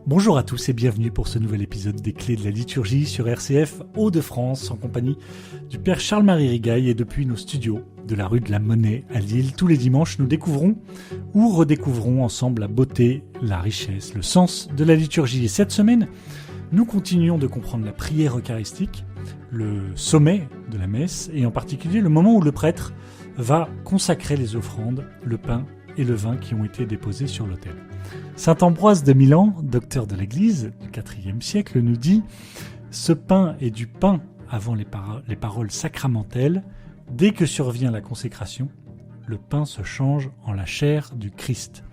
Bonjour à tous et bienvenue pour ce nouvel épisode des Clés de la liturgie sur RCF Hauts-de-France en compagnie du Père Charles-Marie Rigail et depuis nos studios de la rue de la Monnaie à Lille. Tous les dimanches, nous découvrons ou redécouvrons ensemble la beauté, la richesse, le sens de la liturgie. Et cette semaine, nous continuons de comprendre la prière eucharistique, le sommet de la messe et en particulier le moment où le prêtre va consacrer les offrandes, le pain et le vin qui ont été déposés sur l'autel. Saint Ambroise de Milan, docteur de l'Église du IVe siècle, nous dit « Ce pain est du pain avant les paroles sacramentelles. Dès que survient la consécration, le pain se change en la chair du Christ. »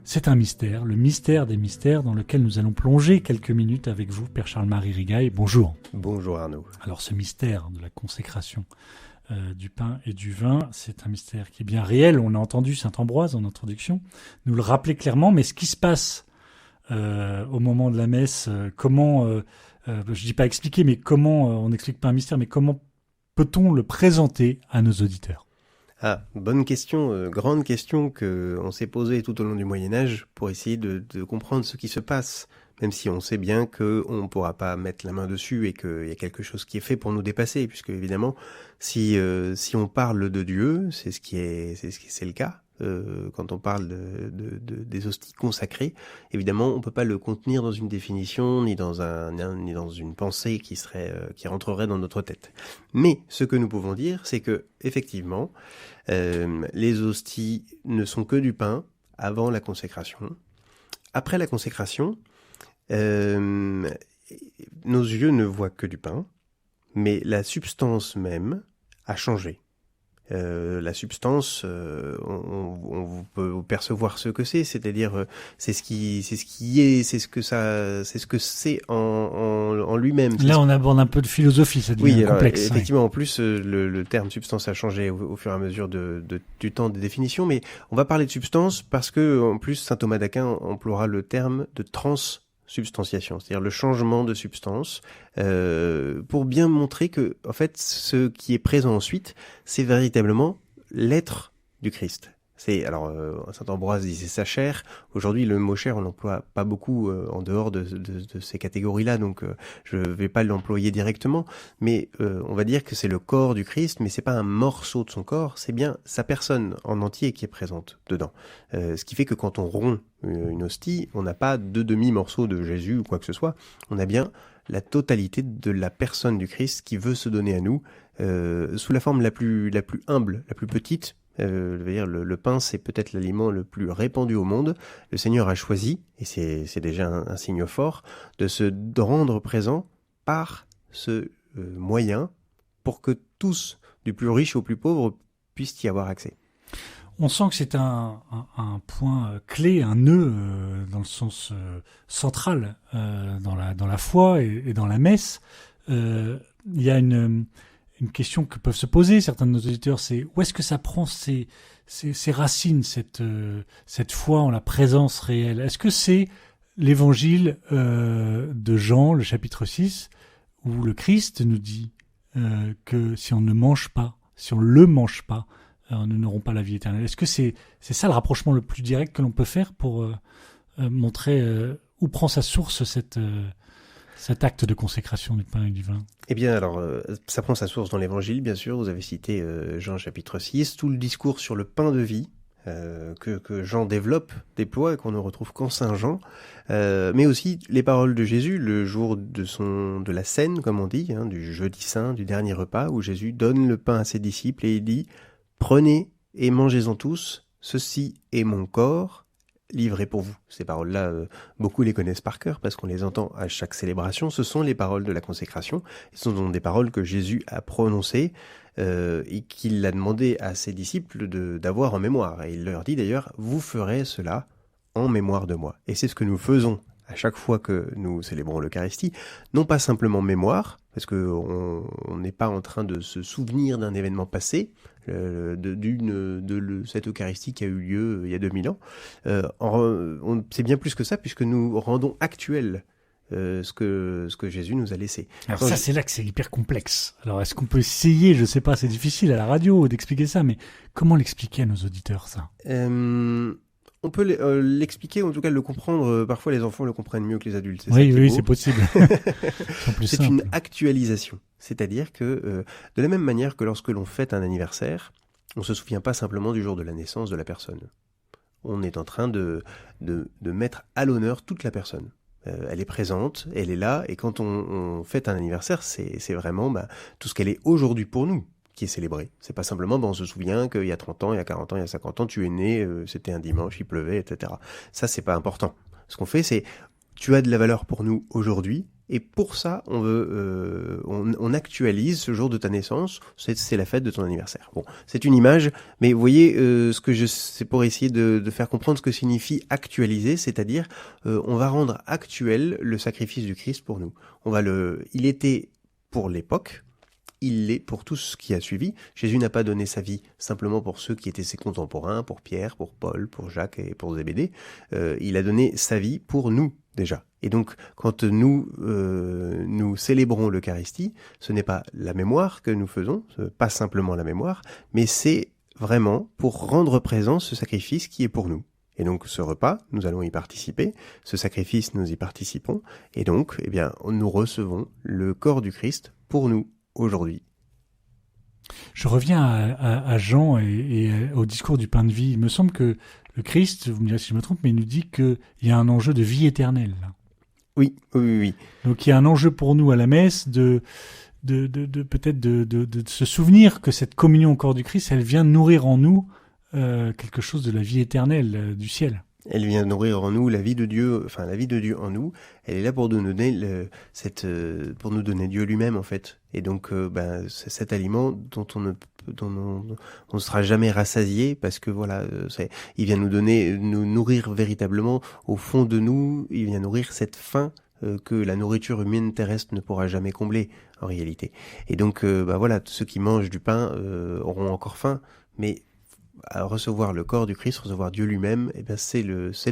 C'est un mystère, le mystère des mystères dans lequel nous allons plonger quelques minutes avec vous, Père Charles-Marie Rigail. Bonjour. Bonjour Arnaud. Alors ce mystère de la consécration du pain et du vin, c'est un mystère qui est bien réel. On a entendu Saint Ambroise en introduction nous le rappeler clairement, mais ce qui se passe au moment de la messe, comment, je dis pas expliquer, mais comment, on n'explique pas un mystère, mais comment peut-on le présenter à nos auditeurs ? Ah, bonne question, grande question qu'on s'est posée tout au long du Moyen-Âge pour essayer de comprendre ce qui se passe, même si on sait bien qu'on ne pourra pas mettre la main dessus et qu'il y a quelque chose qui est fait pour nous dépasser, puisque évidemment, si on parle de Dieu, c'est le cas. Quand on parle des hosties consacrées, évidemment, on peut pas le contenir dans une définition ni dans une pensée qui rentrerait dans notre tête. Mais ce que nous pouvons dire, c'est que effectivement, les hosties ne sont que du pain avant la consécration. Après la consécration, nos yeux ne voient que du pain, mais la substance même a changé. La substance, on peut percevoir ce que c'est-à-dire c'est ce que c'est en lui-même. Là, on aborde un peu de philosophie, ça devient complexe. Oui, effectivement, en plus, le terme substance a changé au fur et à mesure du temps des définitions, mais on va parler de substance parce que, en plus, saint Thomas d'Aquin emploiera le terme de transsubstantiation, c'est-à-dire le changement de substance, pour bien montrer que, en fait, ce qui est présent ensuite, c'est véritablement l'être du Christ. Saint Ambroise disait sa chair. Aujourd'hui, le mot chair, on l'emploie pas beaucoup en dehors de ces catégories-là, donc je vais pas l'employer directement, mais on va dire que c'est le corps du Christ, mais c'est pas un morceau de son corps, c'est bien sa personne en entier qui est présente dedans. Ce qui fait que quand on rompt une hostie, on n'a pas deux demi-morceaux de Jésus ou quoi que ce soit, on a bien la totalité de la personne du Christ qui veut se donner à nous, sous la forme la plus humble, la plus petite. Le pain, c'est peut-être l'aliment le plus répandu au monde. Le Seigneur a choisi, et c'est déjà un signe fort, de rendre présent par ce moyen pour que tous, du plus riche au plus pauvre, puissent y avoir accès. On sent que c'est un point clé, un nœud dans le sens central dans la foi et dans la messe. Il y a une question que peuvent se poser certains de nos auditeurs, c'est où est-ce que ça prend ses racines, cette foi en la présence réelle ? Est-ce que c'est l'évangile de Jean, le chapitre 6, où le Christ nous dit que si on ne mange pas, si on le mange pas, nous n'aurons pas la vie éternelle. Est-ce que c'est ça le rapprochement le plus direct que l'on peut faire pour montrer où prend sa source cet acte de consécration du pain et du vin ? Eh bien, alors, ça prend sa source dans l'Évangile, bien sûr. Vous avez cité Jean chapitre 6, tout le discours sur le pain de vie que Jean déploie, et qu'on ne retrouve qu'en Saint Jean, mais aussi les paroles de Jésus le jour de la scène, comme on dit, du jeudi saint, du dernier repas, où Jésus donne le pain à ses disciples et il dit « Prenez et mangez-en tous, ceci est mon corps ». Livré pour vous. Ces paroles-là, beaucoup les connaissent par cœur parce qu'on les entend à chaque célébration. Ce sont les paroles de la consécration. Ce sont des paroles que Jésus a prononcées et qu'il a demandé à ses disciples d'avoir en mémoire. Et il leur dit d'ailleurs, vous ferez cela en mémoire de moi. Et c'est ce que nous faisons à chaque fois que nous célébrons l'Eucharistie. Non pas simplement mémoire, parce qu'on n'est pas en train de se souvenir d'un événement passé, de cette Eucharistie qui a eu lieu il y a 2000 ans. C'est bien plus que ça, puisque nous rendons actuel ce que Jésus nous a laissé. Alors c'est là que c'est hyper complexe. Alors est-ce qu'on peut essayer, je sais pas, c'est difficile à la radio d'expliquer ça, mais comment l'expliquer à nos auditeurs ça ? On peut l'expliquer, en tout cas le comprendre. Parfois, les enfants le comprennent mieux que les adultes. Oui, c'est possible. C'est une actualisation. C'est-à-dire que, de la même manière que lorsque l'on fête un anniversaire, on ne se souvient pas simplement du jour de la naissance de la personne. On est en train de mettre à l'honneur toute la personne. Elle est présente, elle est là, et quand on fête un anniversaire, c'est vraiment tout ce qu'elle est aujourd'hui pour nous qui est célébré. C'est pas simplement, on se souvient qu'il y a 30 ans, il y a 40 ans, il y a 50 ans, tu es né, c'était un dimanche, il pleuvait, etc. Ça, c'est pas important. Ce qu'on fait, c'est, tu as de la valeur pour nous aujourd'hui, et pour ça, on actualise ce jour de ta naissance, c'est la fête de ton anniversaire. Bon, c'est une image, mais vous voyez, c'est pour essayer de faire comprendre ce que signifie actualiser, c'est-à-dire, on va rendre actuel le sacrifice du Christ pour nous. Il était pour l'époque, il l'est pour tout ce qui a suivi. Jésus n'a pas donné sa vie simplement pour ceux qui étaient ses contemporains, pour Pierre, pour Paul, pour Jacques et pour Zébédée. Il a donné sa vie pour nous déjà. Et donc, quand nous célébrons l'Eucharistie, ce n'est pas la mémoire que nous faisons, pas simplement la mémoire, mais c'est vraiment pour rendre présent ce sacrifice qui est pour nous. Et donc, ce repas, nous allons y participer. Ce sacrifice, nous y participons. Et donc, nous recevons le corps du Christ pour nous aujourd'hui. Je reviens à Jean et au discours du pain de vie. Il me semble que le Christ, vous me direz si je me trompe, mais il nous dit qu'il y a un enjeu de vie éternelle. Oui. Donc il y a un enjeu pour nous à la messe de se souvenir que cette communion au corps du Christ, elle vient nourrir en nous quelque chose de la vie éternelle du ciel. Elle vient nourrir en nous la vie de Dieu, la vie de Dieu en nous. Elle est là pour nous donner pour nous donner Dieu lui-même en fait. Et donc, c'est cet aliment dont on ne sera jamais rassasié parce que il vient nous nourrir véritablement au fond de nous. Il vient nourrir cette faim que la nourriture humaine terrestre ne pourra jamais combler en réalité. Et donc, ceux qui mangent du pain auront encore faim, mais à recevoir le corps du Christ, recevoir Dieu lui-même, c'est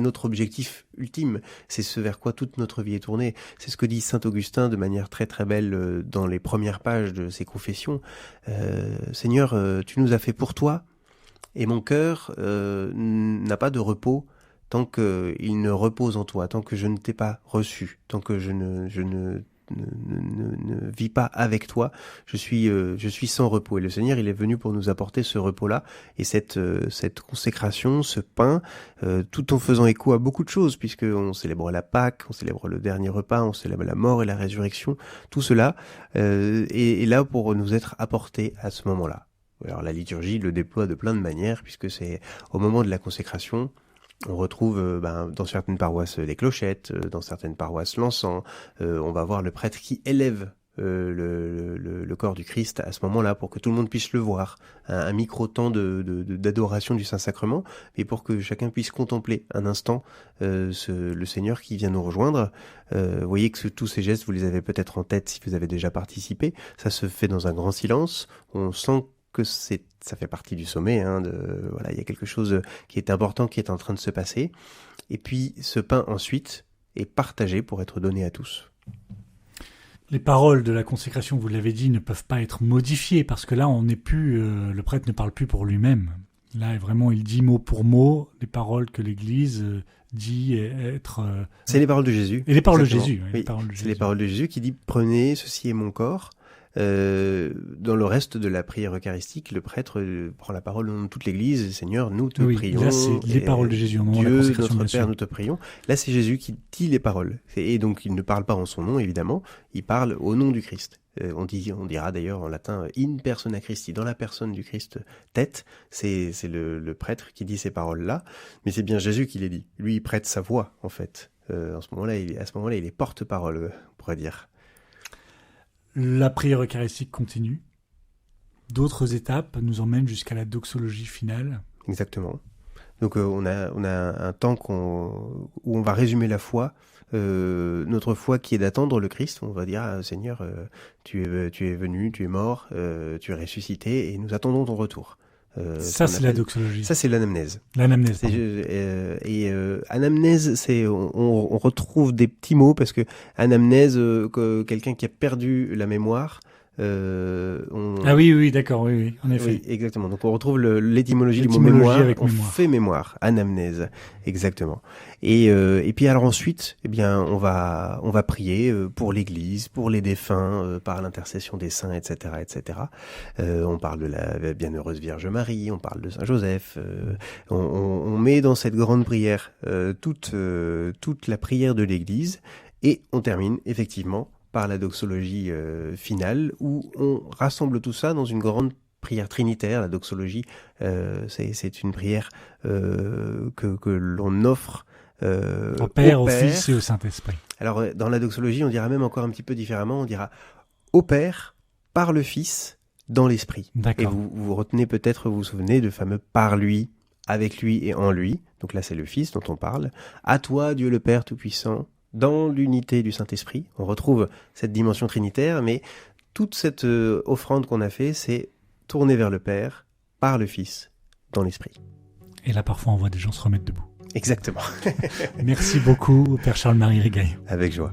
notre objectif ultime. C'est ce vers quoi toute notre vie est tournée. C'est ce que dit saint Augustin de manière très très belle dans les premières pages de ses confessions. Seigneur, tu nous as fait pour toi, et mon cœur n'a pas de repos tant qu'il ne repose en toi, tant que je ne t'ai pas reçu, tant que je ne vis pas avec toi, je suis sans repos. Et le Seigneur, il est venu pour nous apporter ce repos-là, et cette consécration, ce pain, tout en faisant écho à beaucoup de choses, puisqu'on célèbre la Pâque, on célèbre le dernier repas, on célèbre la mort et la résurrection, tout cela est là pour nous être apporté à ce moment-là. Alors la liturgie le déploie de plein de manières, puisque c'est au moment de la consécration. On retrouve dans certaines paroisses les clochettes, dans certaines paroisses l'encens. On va voir le prêtre qui élève le corps du Christ à ce moment-là pour que tout le monde puisse le voir. Un micro-temps d'adoration du Saint-Sacrement, mais pour que chacun puisse contempler un instant le Seigneur qui vient nous rejoindre. Vous voyez que tous ces gestes, vous les avez peut-être en tête si vous avez déjà participé. Ça se fait dans un grand silence. On sent que ça fait partie du sommet, il y a quelque chose qui est important qui est en train de se passer. Et puis ce pain ensuite est partagé pour être donné à tous. Les paroles de la consécration, vous l'avez dit, ne peuvent pas être modifiées parce que là, on n'est plus, le prêtre ne parle plus pour lui-même. Là, vraiment, il dit mot pour mot les paroles que l'Église dit être. C'est les paroles de Jésus. Et les paroles de Jésus. Oui, c'est les paroles de Jésus qui dit prenez, ceci est mon corps. Dans le reste de la prière eucharistique, le prêtre prend la parole au nom de toute l'Église. Seigneur, nous te prions. Là, c'est les paroles de Jésus au moment de la consécration, Dieu, notre Père, nous te prions. Là, c'est Jésus qui dit les paroles. Et donc, il ne parle pas en son nom, évidemment. Il parle au nom du Christ. On dira d'ailleurs en latin in persona Christi, dans la personne du Christ tête. C'est le prêtre qui dit ces paroles-là. Mais c'est bien Jésus qui les dit. Lui, il prête sa voix, en fait. À ce moment-là, il est porte-parole, on pourrait dire. La prière eucharistique continue. D'autres étapes nous emmènent jusqu'à la doxologie finale. Exactement. Donc on a un temps où on va résumer la foi, notre foi qui est d'attendre le Christ. On va dire Seigneur, tu es venu, tu es mort, tu es ressuscité et nous attendons ton retour. Ça c'est la doxologie. Ça c'est l'anamnèse. L'anamnèse. Anamnèse, c'est on retrouve des petits mots parce que anamnèse, quelqu'un qui a perdu la mémoire, Ah oui, d'accord, oui, en effet. Oui, exactement. Donc on retrouve l'étymologie du mot L'étymologie mémoire. avec On mémoire. fait mémoire, anamnèse, exactement. Et puis alors ensuite, eh bien, on va prier pour l'Église, pour les défunts, par l'intercession des saints, etc., etc. On parle de la Bienheureuse Vierge Marie, on parle de Saint Joseph. On met dans cette grande prière toute la prière de l'Église, et on termine effectivement par la doxologie finale, où on rassemble tout ça dans une grande prière trinitaire. La doxologie, c'est une prière que l'on offre Au Père, au Fils et au Saint-Esprit. Alors, dans la doxologie, on dira même encore un petit peu différemment, on dira au Père, par le Fils, dans l'Esprit. D'accord. Et vous retenez peut-être, vous vous souvenez de fameux par lui, avec lui et en lui. Donc là, c'est le Fils dont on parle. À toi, Dieu le Père Tout-Puissant, dans l'unité du Saint-Esprit. On retrouve cette dimension trinitaire, mais toute cette offrande qu'on a fait, c'est tourner vers le Père, par le Fils, dans l'Esprit. Et là, parfois, on voit des gens se remettre debout. Exactement. Merci beaucoup, Père Charles-Marie Rigail. Avec joie.